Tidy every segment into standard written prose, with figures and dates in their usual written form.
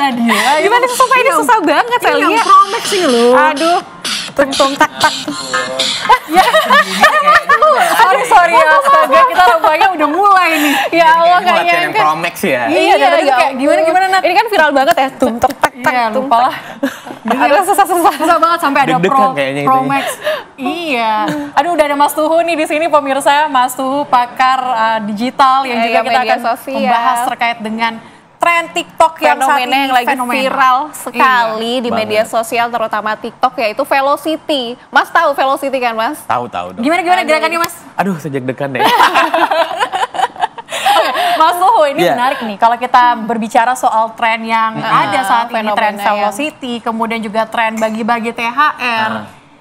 Nadia. Gimana sih, sumpah ini susah banget saya lihat. Yang Promax ini loh. Aduh. Tung tak tak. Sorry ya, astaga kita rupanya udah mulai nih. Ya Allah Kayaknya kayaknya latihan yang Promax ya. Iya, Iya, dari ya kayak gimana Nat? Ini kan viral banget ya, tung tak tak tak. Iya, tung, lupa lah. Aduh susah. Susah banget sampai ada Deg-degan kayaknya itu. Promax. Iya. Aduh udah ada Mas Tuhu nih di sini pemirsa. Mas Tuhu pakar digital yang juga Iya, kita media akan sosial. membahas terkait dengan tren TikTok yang saat Fenomena ini yang lagi viral sekali di banget. media sosial terutama TikTok yaitu Velocity. Mas tahu Velocity kan Mas? Tahu dong. Gimana gerakannya Mas? Aduh, sejak dekan deh. Mas Tuhu ini Iya. menarik nih kalau kita berbicara soal tren yang ada saat ini, tren fenomena Velocity, kemudian juga tren bagi-bagi THR.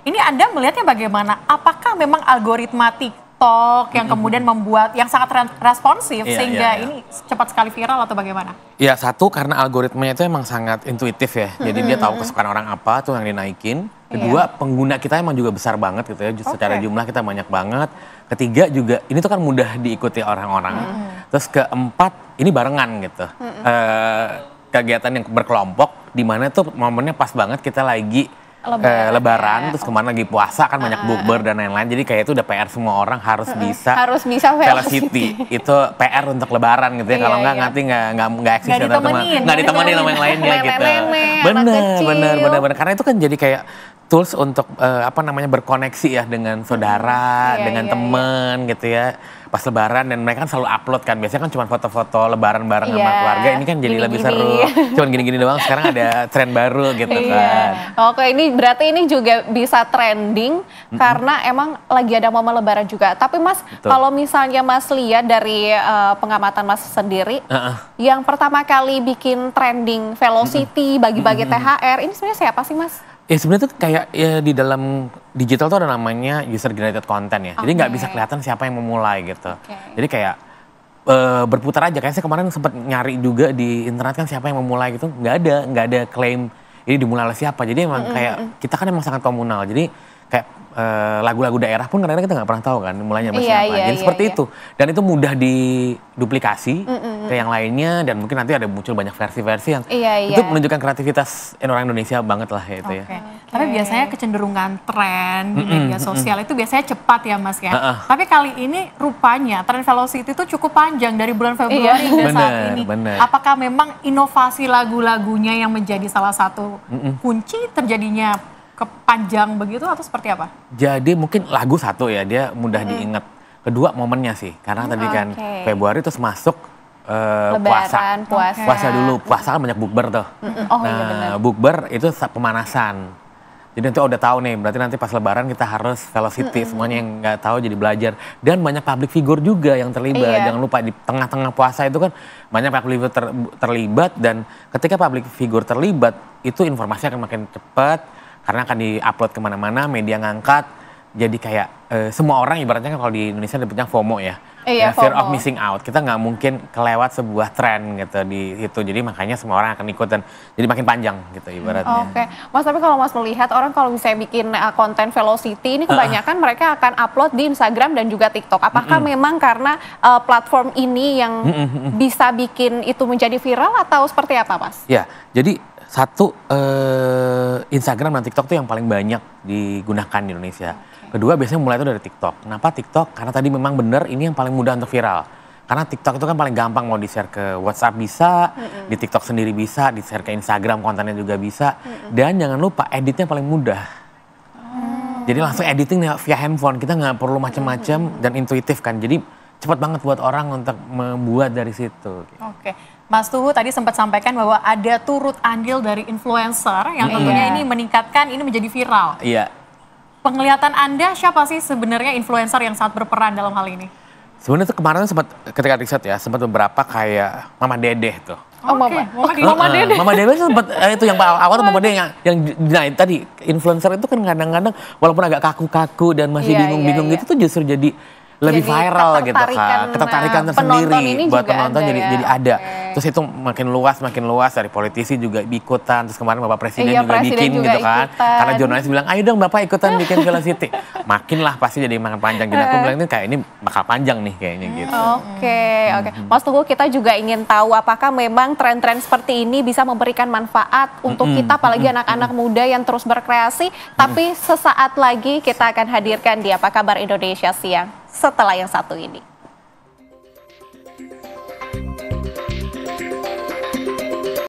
Ini Anda melihatnya bagaimana? Apakah memang algoritma TikTok yang kemudian membuat yang sangat responsif Iya, sehingga iya. ini cepat sekali viral atau bagaimana? Ya satu karena algoritmanya itu emang sangat intuitif ya. Jadi dia tahu kesukaan orang apa tuh yang dinaikin. Kedua pengguna kita emang juga besar banget gitu ya. Secara jumlah kita banyak banget. Ketiga juga ini tuh kan mudah diikuti orang-orang. Terus keempat ini barengan gitu. Kegiatan yang berkelompok di mana tuh momennya pas banget kita lagi Lebaran, terus kemana lagi puasa kan banyak bukber dan lain-lain. Jadi kayak itu udah PR semua orang harus bisa Velocity. Itu PR untuk Lebaran gitu ya. Kalau nggak nanti nggak eksis Nggak ditemenin, nggak ditemenin sama yang lainnya gitu. Nenek-nenek, anak kecil. Bener. Karena itu kan jadi kayak tools untuk berkoneksi ya dengan saudara, dengan temen gitu ya. Pas Lebaran dan mereka kan selalu upload kan. Biasanya kan cuma foto-foto Lebaran bareng sama keluarga. Ini kan jadi lebih seru. Cuman gini-gini doang. Sekarang ada tren baru gitu kan. Oke, ini berarti ini juga bisa trending karena emang lagi ada momen Lebaran juga. Tapi Mas, kalau misalnya Mas lihat dari pengamatan Mas sendiri, yang pertama kali bikin trending Velocity, bagi-bagi THR, ini sebenarnya siapa sih Mas? Ya sebenarnya tuh kayak ya di dalam digital tuh ada namanya user generated content ya. Jadi nggak bisa kelihatan siapa yang memulai gitu. Jadi kayak berputar aja. Kayaknya saya kemarin sempat nyari juga di internet kan siapa yang memulai gitu. Nggak ada klaim ini dimulai oleh siapa. Jadi emang kayak kita kan emang sangat komunal. Jadi kayak lagu-lagu daerah pun kadang-kadang kita nggak pernah tahu kan mulainya sama siapa. Jadi seperti itu. Dan itu mudah diduplikasi ke yang lainnya dan mungkin nanti ada muncul banyak versi-versi yang itu menunjukkan kreativitas orang Indonesia banget lah ya itu ya. Tapi biasanya kecenderungan tren di media sosial itu biasanya cepat ya Mas ya. Tapi kali ini rupanya tren Velocity itu cukup panjang dari bulan Februari hingga saat ini. Apakah memang inovasi lagu-lagunya yang menjadi salah satu kunci terjadinya kepanjang begitu atau seperti apa? Jadi mungkin lagu satu ya, dia mudah diingat. Kedua momennya sih, karena tadi kan Februari terus masuk puasa. Puasa dulu, puasa kan banyak bukber tuh. Bukber itu pemanasan. Jadi nanti udah tahu nih, berarti nanti pas Lebaran kita harus Velocity. Semuanya yang nggak tahu jadi belajar. Dan banyak public figure juga yang terlibat. Jangan lupa di tengah-tengah puasa itu kan banyak public figure terlibat. Dan ketika public figure terlibat, itu informasi akan makin cepat. Karena akan di-upload kemana-mana, media ngangkat. Jadi kayak semua orang ibaratnya kan kalau di Indonesia disebutnya FOMO ya. Fear of missing out. Kita nggak mungkin kelewat sebuah tren gitu di itu. Jadi makanya semua orang akan ikut dan jadi makin panjang gitu ibaratnya. Oke, Mas, tapi kalau Mas melihat orang kalau misalnya bikin konten Velocity ini kebanyakan mereka akan upload di Instagram dan juga TikTok. Apakah memang karena platform ini yang bisa bikin itu menjadi viral atau seperti apa Mas? Ya, jadi satu Instagram dan TikTok tuh yang paling banyak digunakan di Indonesia. Kedua biasanya mulai itu dari TikTok. Kenapa TikTok? Karena tadi memang benar ini yang paling mudah untuk viral. Karena TikTok itu kan paling gampang mau di-share ke WhatsApp bisa, di TikTok sendiri bisa, di-share ke Instagram kontennya juga bisa. Dan jangan lupa editnya paling mudah. Jadi langsung editing via handphone, kita nggak perlu macam-macam dan intuitif kan. Jadi cepat banget buat orang untuk membuat dari situ. Oke. Mas Tuhu tadi sempat sampaikan bahwa ada turut andil dari influencer yang tentunya ini meningkatkan, ini menjadi viral. Iya. Penglihatan Anda siapa sih sebenarnya influencer yang sangat berperan dalam hal ini? Sebenarnya tuh kemarin sempat ketika riset ya, sempat beberapa kayak Mama Dedeh tuh. Mama Dedeh. Mama Dedeh sempat itu yang awal tuh Mama Dedeh yang nah tadi influencer itu kan kadang-kadang walaupun agak kaku-kaku dan masih bingung-bingung gitu tuh justru jadi lebih viral gitu kan. Ketertarikan tersendiri buat penonton jadi ada. Terus itu makin luas dari politisi juga ikutan. Terus kemarin Bapak Presiden juga bikin gitu kan. Karena jurnalis bilang, ayo dong Bapak ikutan bikin Velocity. Makin lah pasti jadi makin panjang. Jadi aku bilang ini kayak ini bakal panjang nih kayaknya gitu. Oke. Mas Teguh, kita juga ingin tahu apakah memang tren-tren seperti ini bisa memberikan manfaat untuk kita, apalagi anak-anak muda yang terus berkreasi. Tapi sesaat lagi kita akan hadirkan di Apa Kabar Indonesia Siang setelah yang satu ini.